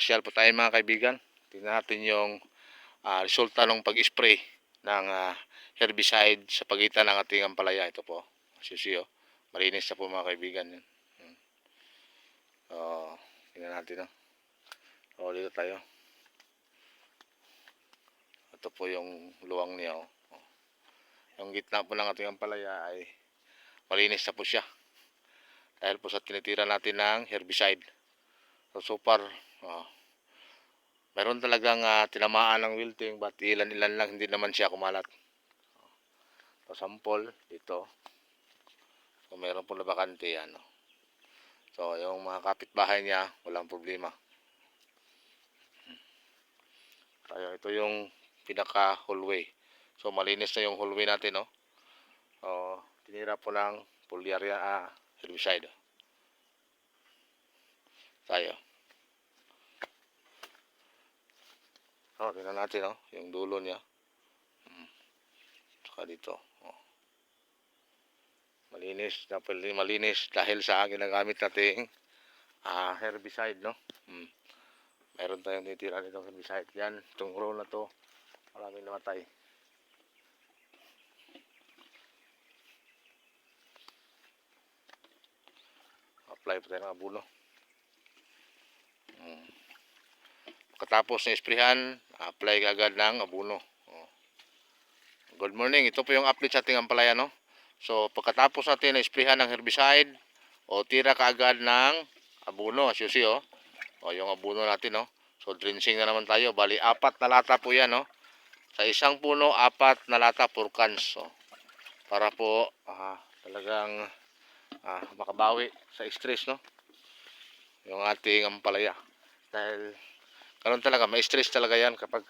pasyal po tayo mga kaibigan. Tingnan natin yung resulta ng pag-spray ng herbicide sa pagitan ng ating ampalaya. Ito po, susiyo. Malinis na po mga kaibigan. Tingnan natin. Dito tayo. Ito po yung luwang niya. Yung gitna po ng ating ampalaya ay malinis na po siya. Dahil po sa tinitira natin ng herbicide. So far, meron talagang tinamaan ng wilting, but ilan-ilan lang, hindi naman siya kumalat. So sample dito. So meron po na bakante yan. So yung mga kapitbahay niya, walang problema. Tayo, ito yung pinaka hallway. So malinis na yung hallway natin, no. Tinira po ng foliaria herbicide. Tayo. Tingnan natin, yung dulo niya. Saka dito. Malinis dahil sa ginagamit nating herbicide, no. Meron tayong tinitira nitong herbicide. Yan, itong row na to, maraming namatay. Apply po tayo ng abono. Pagkatapos ng isprihan, apply agad ng abono. Good morning, ito po yung update sa ating ampalaya, no. So pagkatapos natin na isprihan ng herbicide, tira kaagad ng abono, as you see, yung abono natin, So drenching na naman tayo. Bali 4 na lata po yan, Sa isang puno 4 na lata, 4 cans. Para po talagang makabawi sa stress, no, yung ating ampalaya. Dahil karon talaga may stress talaga yan kapag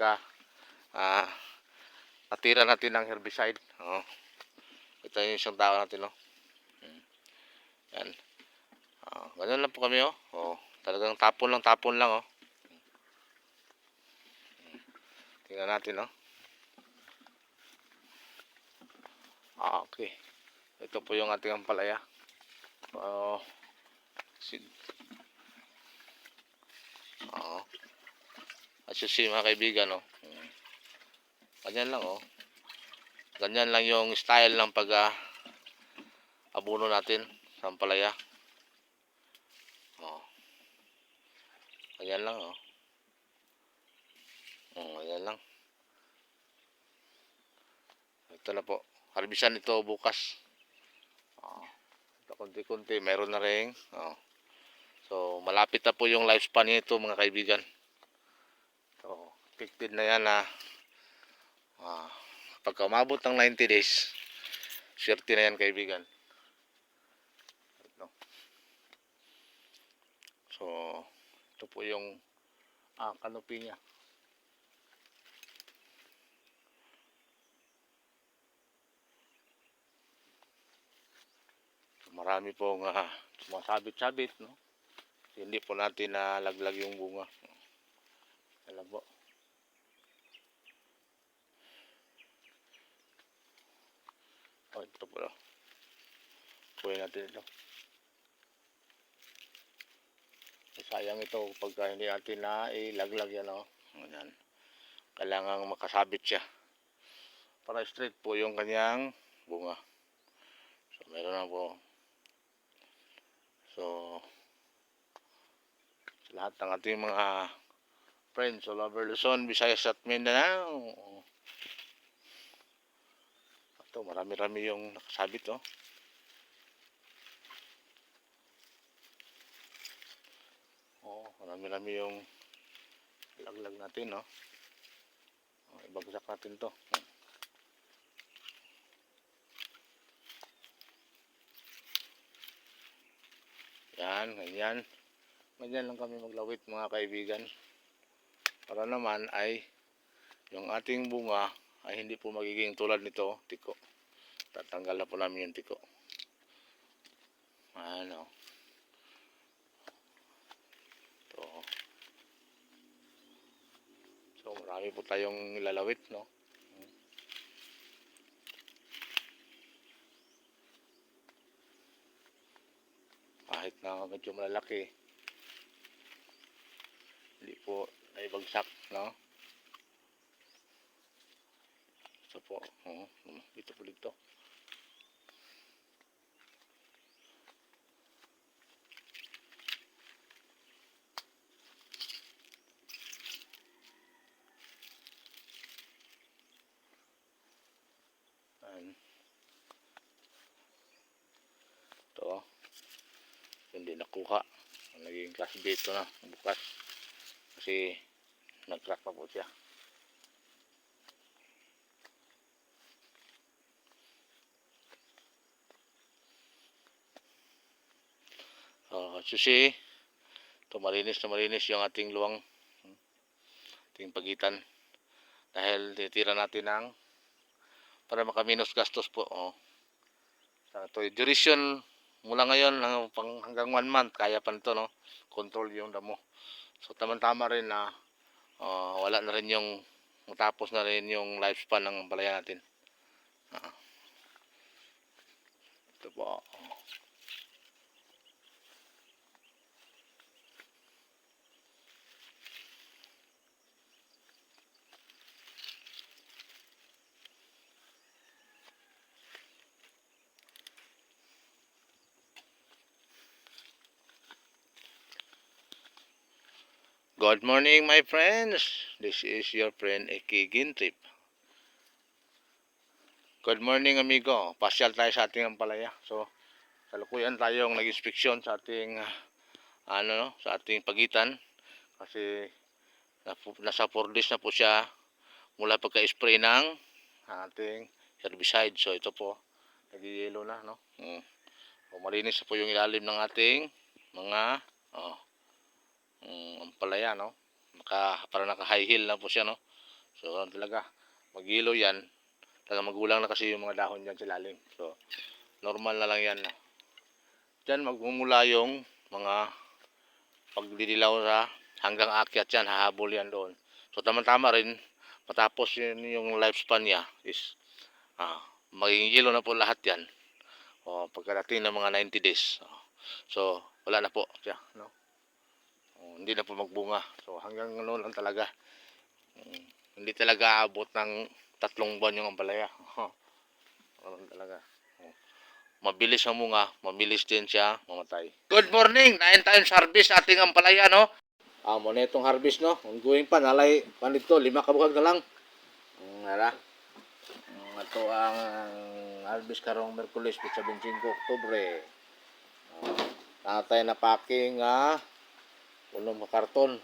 natira natin ng herbicide. Ito yung isang tao natin, yan. Ganyan lang po kami, talagang tapon lang, tingnan natin, okay. Ito po yung ating ampalaya. As you see mga kaibigan, ganyan lang, ganyan lang yung style ng pag abono natin sa ampalaya. Ganyan lang, ganyan lang. Ito na po, harbisan ito bukas. Ito konti-konti, meron na rin. So malapit na po yung lifespan nito mga kaibigan. So effective na yan na pagka umabot ng 90 days, swerte na yan kaibigan. So ito po yung canopy niya. So, marami pong sumasabit-sabit, no. Hindi po natin nalaglag yung bunga. Alam po. Ito po. Kunin natin ito. Sayang ito pagka hindi natin na ilaglag yan, Ganyan. Kailangan makasabit siya para straight po yung kanyang bunga. So meron na po. So sa lahat ng ating mga friends all over Luzon, Visayas at Mindanao, ito marami-rami yung nakasabit, marami-rami yung laglag natin, ibagsak natin to. Yan, ganyan. Ganyan lang kami maglawit mga kaibigan. Para naman ay yung ating bunga ay hindi po magiging tulad nito, tiko. Tatanggal na po namin yung tiko. So marami po tayong ilalawit, kahit na medyo malalaki, hindi po ay bagsak, no? Ito po, dito po dito. Ayan. Ito, hindi nakuha. Naging class B ito na bukas kasi nag-crack pa po siya. Susi, ito malinis na malinis yung ating luwang, ating pagitan, dahil titira natin ng para makaminos gastos po. Ito, duration mula ngayon hanggang 1 month kaya pa nito, no? Control yung damo. So tama-tama rin na wala na rin yung matapos na rin yung lifespan ng palaya natin. Ito po. Good morning, my friends. This is your friend Eki Gintrip. Good morning, amigo. Pasyal tayo sa ating ampalaya. So, kalukuyan tayong nag-inspeksyon sa ating sa ating pagitan kasi nasa 4 days na po siya mula pagka-spray ng ating herbicide. So, ito po nag-yellow na, no? So, malinis na po yung ilalim ng ating mga ampalaya, no? Para naka-high heel na po siya, no? So, talaga mag-yellow yan. Talaga magulang na kasi yung mga dahon dyan sa lalim. So, normal na lang yan. Dyan magmumula yung mga pagdidilaw sa hanggang akyat yan. Hahabol yan doon. So, tama-tama rin. Matapos yung lifespan niya is maging yellow na po lahat yan. Pagkadating ng mga 90 days. So, wala na po siya, no? Hindi na po magbunga. So, hanggang ano lang talaga. Hindi talaga aabot ng 3 buwan yung ampalaya. Talaga. Mabilis ang munga, mabilis din siya mamatay. Good morning! 9 times harvest ating ampalaya, no? Muna itong harvest, no? Ongoing pa, nalay pa nito, 5 kabuhag na lang. Ito ang harvest karong Merkulis, 25 Oktubre. Tatay na packing, 1 karton.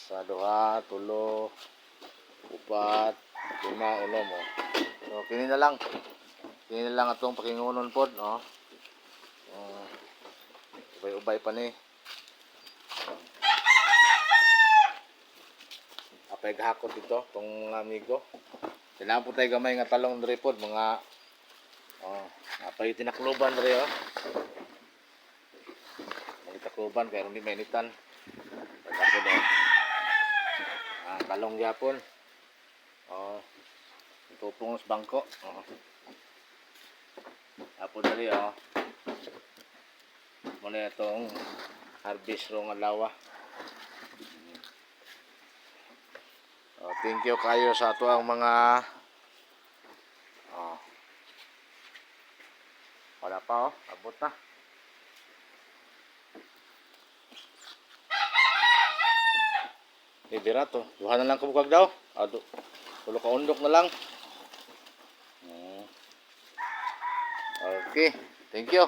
Sa 2, 3, 4, 5, 6 mo. So, kini na lang. Kini na lang atong pakingunon pod, no? Ubay-ubay pa ni. Apay gahakot dito, tong amigo. Tinapot tayo gamay nga talong diri pod, mga apay tinakloban diri, Mga takloban kaya hindi mainitan. Tapos talong yapon. Tupong sa bangko. Tapos dali, muna itong harvest rong alawa. Thank you kayo sa ato ang mga wala pa, abot na. Ibira to. Duha na lang kabukag daw. Tulo ka undok na lang. Okay. Thank you.